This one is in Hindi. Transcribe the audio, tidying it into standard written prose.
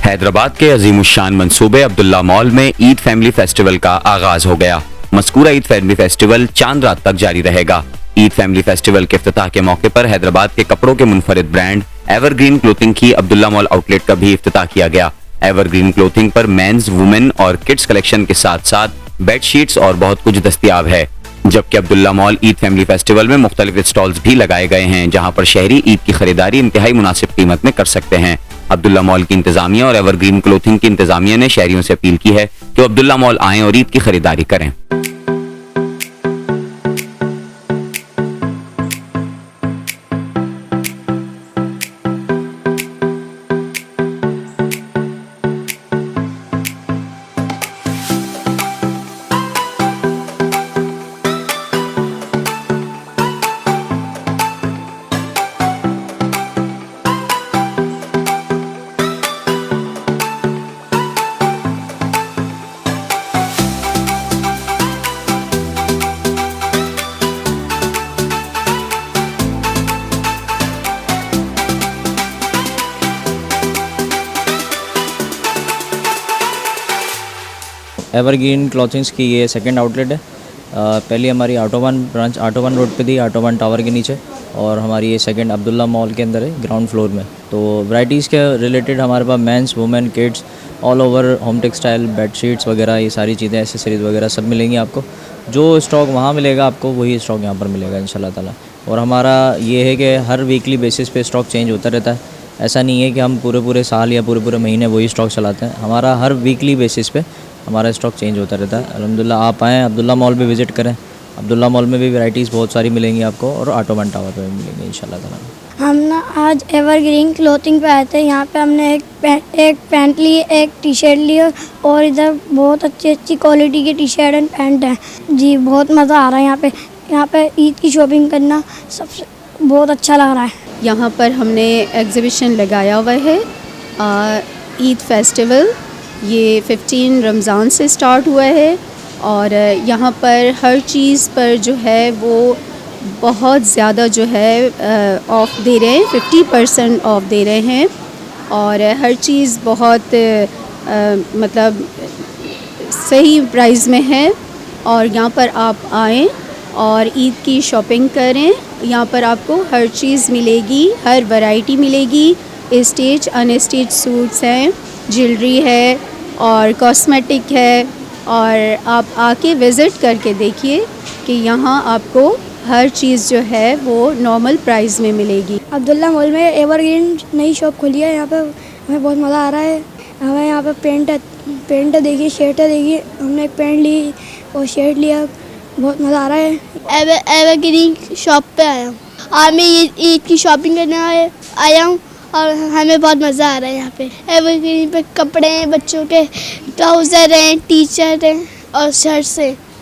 हैदराबाद के अजीमुशान मंसूबे अब्दुल्ला मॉल में ईद फैमिली फेस्टिवल का आगाज हो गया। मज़कूरा ईद फैमिली फेस्टिवल चांद रात तक जारी रहेगा। ईद फैमिली फेस्टिवल के इफ्तिताह के मौके पर हैदराबाद के कपड़ों के मुनफरिद ब्रांड एवरग्रीन क्लोथिंग की अब्दुल्ला मॉल आउटलेट का भी इफ्तिताह किया गया। एवरग्रीन क्लोथिंग पर मेंस, वुमेन और किड्स कलेक्शन के साथ साथ बेडशीट्स और बहुत कुछ दस्तयाब है। जबकि Abdullah mall Eid family festival में मुख्तलिफ स्टॉल्स भी लगाए गए हैं, जहां पर शहरी ईद की खरीदारी इंतहाई मुनासिब कीमत में कर सकते हैं। अब्दुल्ला मॉल की इंतजामिया और एवरग्रीन क्लोथिंग की इंतजामिया ने शहरियों से अपील की है कि वो अब्दुल्ला मॉल आएं और ईद की खरीदारी करें। एवरग्रीन क्लॉथिंग्स की ये सेकंड आउटलेट है। पहली हमारी ऑटोवन ब्रांच ऑटोवन रोड पे थी, ऑटोवन टावर के नीचे, और हमारी ये सेकंड अब्दुल्ला मॉल के अंदर है, ग्राउंड फ्लोर में। तो वैराइटीज़ के रिलेटेड हमारे पास men's, women, kids, all over home textile, bedsheets वगैरह, ये सारी चीज़ें, एसेसरीज वगैरह सब मिलेंगी आपको। जो स्टॉक वहाँ मिलेगा आपको वही स्टॉक यहाँ पर मिलेगा इंशाल्लाह ताला। और हमारा ये है कि हर वीकली बेसिस पे स्टॉक चेंज होता रहता है। ऐसा नहीं है कि हम पूरे साल या पूरे महीने वही स्टॉक चलाते हैं। हमारा हर वीकली बेसिस पे हमारा स्टॉक चेंज होता रहता है। अल्हम्दुलिल्लाह आप आएँ, अब्दुल्ला मॉल भी विज़िट करें। अब्दुल्ला मॉल में भी वैराइटीज़ बहुत सारी मिलेंगी आपको, और ऑटोवन टावर पे भी मिलेंगी इंशाल्लाह ताला। हम ना आज एवरग्रीन क्लोथिंग पे आए थे। यहाँ पे हमने एक पैंट ली, एक टी शर्ट ली, और इधर बहुत अच्छी क्वालिटी की टी शर्ट एंड पैंट है जी। बहुत मज़ा आ रहा है यहाँ पे ईद की शॉपिंग करना सबसे बहुत अच्छा लग रहा है। यहाँ पर हमने एग्ज़िबिशन लगाया हुआ है ईद फेस्टिवल। ये 15 रमज़ान से स्टार्ट हुआ है, और यहाँ पर हर चीज़ पर जो है वो बहुत ज़्यादा जो है ऑफ़ दे रहे हैं, 50% ऑफ़ दे रहे हैं, और हर चीज़ बहुत मतलब सही प्राइस में है। और यहाँ पर आप आएँ और ईद की शॉपिंग करें। यहाँ पर आपको हर चीज़ मिलेगी, हर वैरायटी मिलेगी। स्टेज अनस्टेज सूट्स हैं, ज्वेलरी है और कॉस्मेटिक है, और आप आके विज़िट करके देखिए कि यहाँ आपको हर चीज़ जो है वो नॉर्मल प्राइस में मिलेगी। अब्दुल्ला मॉल में एवरग्रीन नई शॉप खुली है। यहाँ पे हमें बहुत मज़ा आ रहा है। हमें यहाँ पे पेंट देखिए, शर्ट देखिए। हमने एक पेंट ली और शर्ट लिया, बहुत मज़ा आ रहा है। एवरग्रीन शॉप पे आया हूँ। आज मैं ईद की शॉपिंग करने आया हूँ, और हमें बहुत मज़ा आ रहा है यहाँ पे। एवरग्रीन पे कपड़े हैं, बच्चों के ट्राउज़र हैं, टी शर्ट हैं और शर्ट्स हैं।